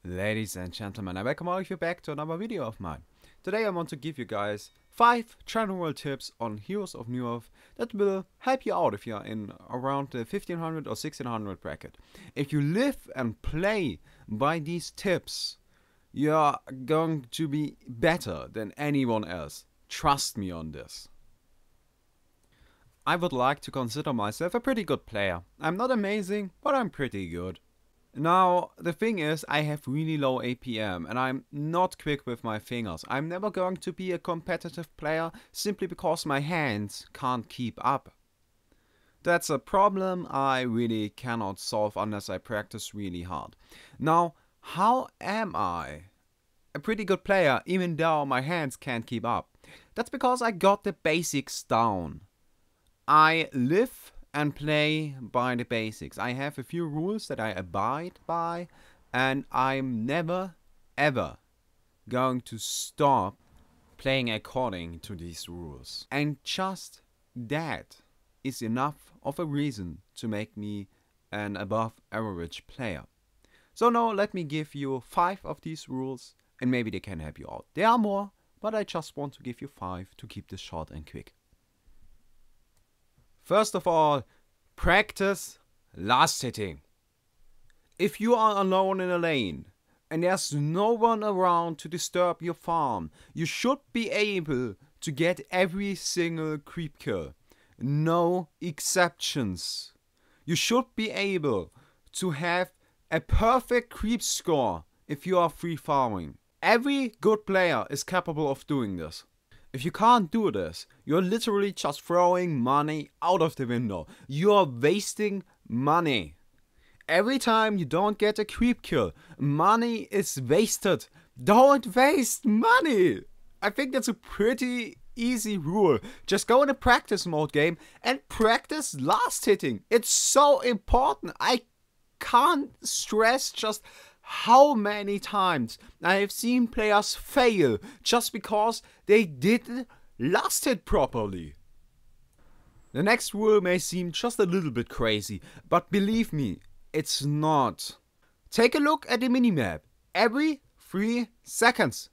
Ladies and gentlemen, I welcome all of you back to another video of mine. Today I want to give you guys 5 general tips on Heroes of New Earth that will help you out if you are in around the 1500 or 1600 bracket. If you live and play by these tips, you are going to be better than anyone else. Trust me on this. I would like to consider myself a pretty good player. I'm not amazing, but I'm pretty good. Now, the thing is, I have really low APM and I'm not quick with my fingers. I'm never going to be a competitive player simply because my hands can't keep up. That's a problem I really cannot solve unless I practice really hard. Now, how am I a pretty good player even though my hands can't keep up? That's because I got the basics down. I live and play by the basics. I have a few rules that I abide by, and I'm never ever going to stop playing according to these rules. And just that is enough of a reason to make me an above average player. So now let me give you 5 of these rules and maybe they can help you out. There are more, but I just want to give you 5 to keep this short and quick. First of all, practice last hitting. If you are alone in a lane and there's no one around to disturb your farm, you should be able to get every single creep kill. No exceptions. You should be able to have a perfect creep score if you are free farming. Every good player is capable of doing this. If you can't do this, you're literally just throwing money out of the window. You're wasting money. Every time you don't get a creep kill, money is wasted. Don't waste money. I think that's a pretty easy rule. Just go in a practice mode game and practice last hitting. It's so important. I can't stress just how many times I have seen players fail just because they didn't last hit properly. The next rule may seem just a little bit crazy, but believe me, it's not. Take a look at the minimap every 3 seconds.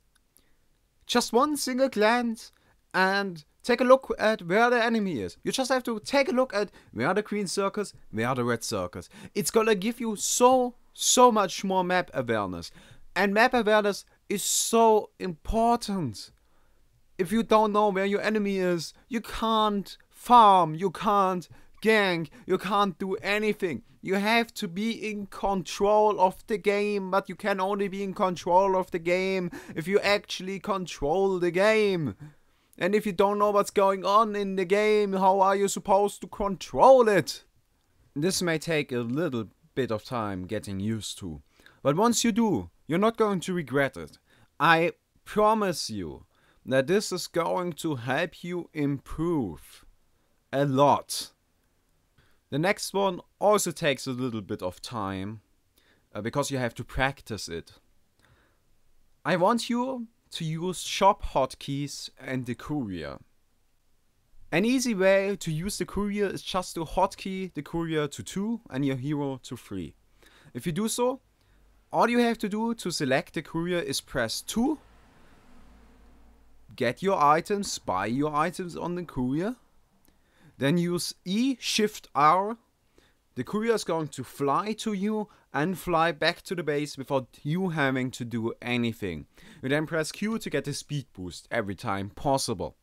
Just one single glance and take a look at where the enemy is. You just have to take a look at where the green circles, where the red circles. It's gonna give you so much more map awareness. And map awareness is so important. If you don't know where your enemy is, you can't farm, you can't gank, you can't do anything. You have to be in control of the game, but you can only be in control of the game if you actually control the game. And if you don't know what's going on in the game, how are you supposed to control it? This may take a little bit of time getting used to, but once you do, you're not going to regret it. I promise you that this is going to help you improve a lot. The next one also takes a little bit of time because you have to practice it. I want you to use shop hotkeys and the courier. An easy way to use the courier is just to hotkey the courier to 2 and your hero to 3. If you do so, all you have to do to select the courier is press 2, get your items, buy your items on the courier, then use E, Shift R. The courier is going to fly to you and fly back to the base without you having to do anything. You then press Q to get a speed boost every time possible.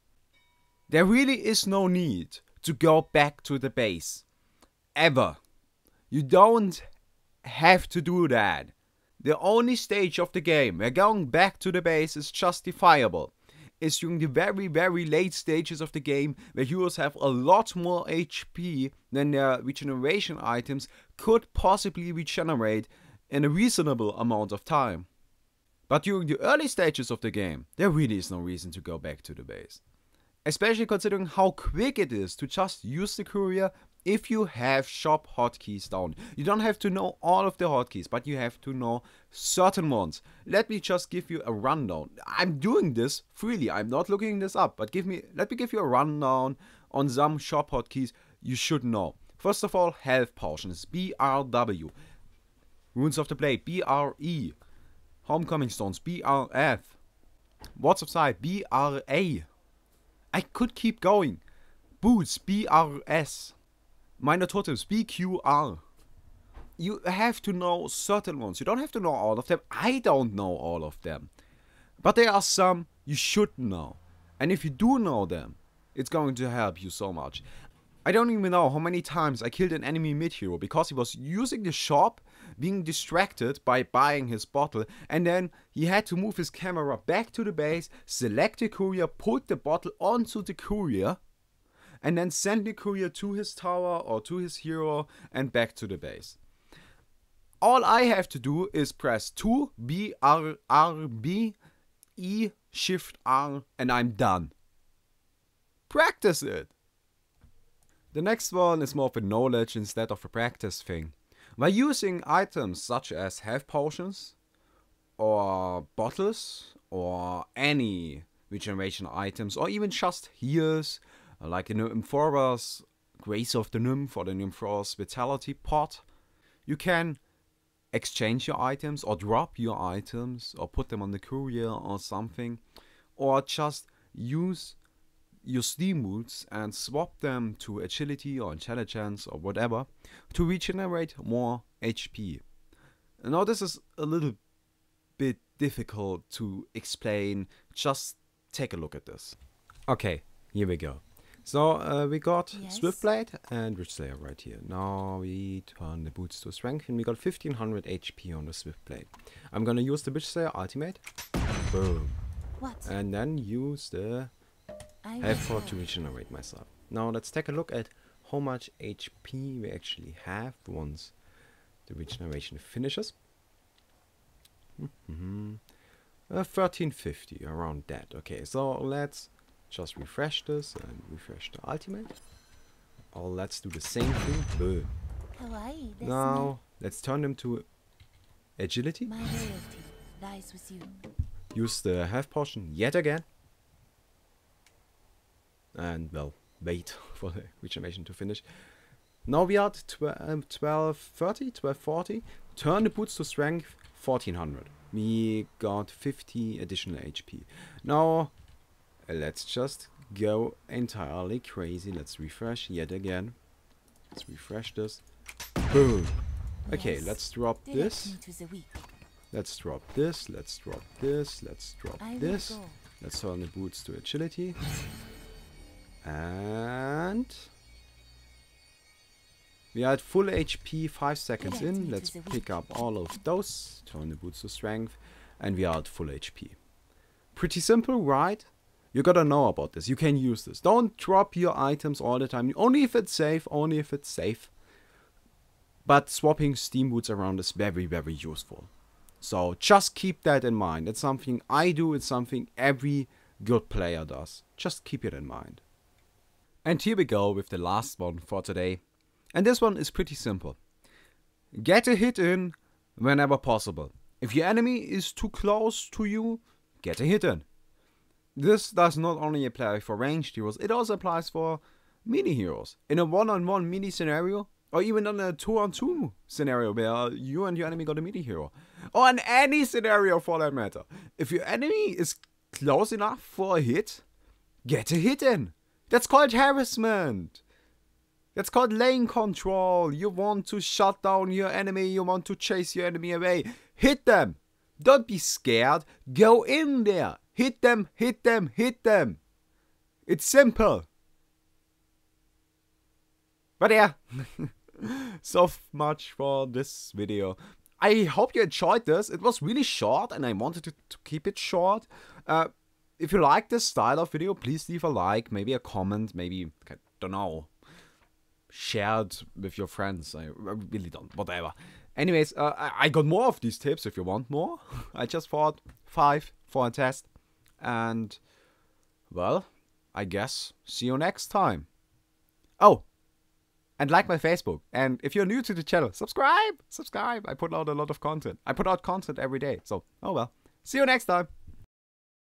There really is no need to go back to the base. Ever. You don't have to do that. The only stage of the game where going back to the base is justifiable is during the very late stages of the game where heroes have a lot more HP than their regeneration items could possibly regenerate in a reasonable amount of time. But during the early stages of the game, there really is no reason to go back to the base. Especially considering how quick it is to just use the courier if you have shop hotkeys down. You don't have to know all of the hotkeys, but you have to know certain ones. Let me just give you a rundown. I'm doing this freely, I'm not looking this up, but let me give you a rundown on some shop hotkeys you should know. First of all, health potions, BRW. Runes of the Blade, BRE. Homecoming stones, BRF. Wards of sight, BRA. I could keep going. Boots, BRS. Minor totems, BQR. You have to know certain ones. You don't have to know all of them. I don't know all of them. But there are some you should know. And if you do know them, it's going to help you so much. I don't even know how many times I killed an enemy mid-hero because he was using the shop, being distracted by buying his bottle, and then he had to move his camera back to the base, select the courier, put the bottle onto the courier, and then send the courier to his tower or to his hero and back to the base. All I have to do is press 2, B, R, R, B, E, Shift, R, and I'm done. Practice it! The next one is more of a knowledge instead of a practice thing. By using items such as health potions, or bottles, or any regeneration items, or even just heals, like in the Nymphora's Grace of the Nymph or the Nymphora's Vitality pot, you can exchange your items or drop your items or put them on the courier or something, or just use your steam boots and swap them to agility or intelligence or whatever to regenerate more HP. Now this is a little bit difficult to explain, just take a look at this. Okay, here we go. So we got Swiftblade and Witchslayer right here. Now we turn the boots to strength and we got 1500 HP on the Swiftblade. I'm gonna use the Witchslayer ultimate. Boom. What? And then use the health pot to regenerate myself. Now let's take a look at how much HP we actually have once the regeneration finishes. 1350, around that. Okay, so let's just refresh this and refresh the ultimate. Or let's do the same thing. Boom. Now let's turn them to agility. My loyalty lies with you. Use the health potion yet again. And well, wait for the regeneration to finish. Now we are at 1230, 1240. Turn the boots to strength 1400. We got 50 additional HP. Now let's just go entirely crazy. Let's refresh yet again. Let's refresh this. Boom. Okay, Yes. let's drop Direct this. me to the weak. Let's drop this. Let's drop this. Let's drop I will this. go. Let's turn the boots to agility. And we are at full HP 5 seconds Direct me in. to Let's the weak. pick up all of those. Turn the boots to strength. And we are at full HP. Pretty simple, right? You gotta know about this. You can use this. Don't drop your items all the time. Only if it's safe. Only if it's safe. But swapping steam boots around is very, very useful. So just keep that in mind. It's something I do. It's something every good player does. Just keep it in mind. And here we go with the last one for today. And this one is pretty simple. Get a hit in whenever possible. If your enemy is too close to you, get a hit in. This does not only apply for ranged heroes, it also applies for mini heroes. In a one-on-one mini scenario, or even in a 2-on-2 scenario where you and your enemy got a mini hero. Or in any scenario for that matter. If your enemy is close enough for a hit, get a hit in. That's called harassment. That's called lane control. You want to shut down your enemy. You want to chase your enemy away. Hit them. Don't be scared. Go in there. Hit them, hit them, hit them. It's simple. But yeah. So much for this video. I hope you enjoyed this. It was really short and I wanted to keep it short. If you like this style of video, please leave a like, maybe a comment, maybe, I don't know, share it with your friends. I really don't, whatever. Anyways, I got more of these tips if you want more. I just thought 5 for a test. And, well, I guess see you next time. Oh, and like my Facebook. And if you're new to the channel, subscribe. I put out a lot of content. I put out content every day. So, oh well. See you next time.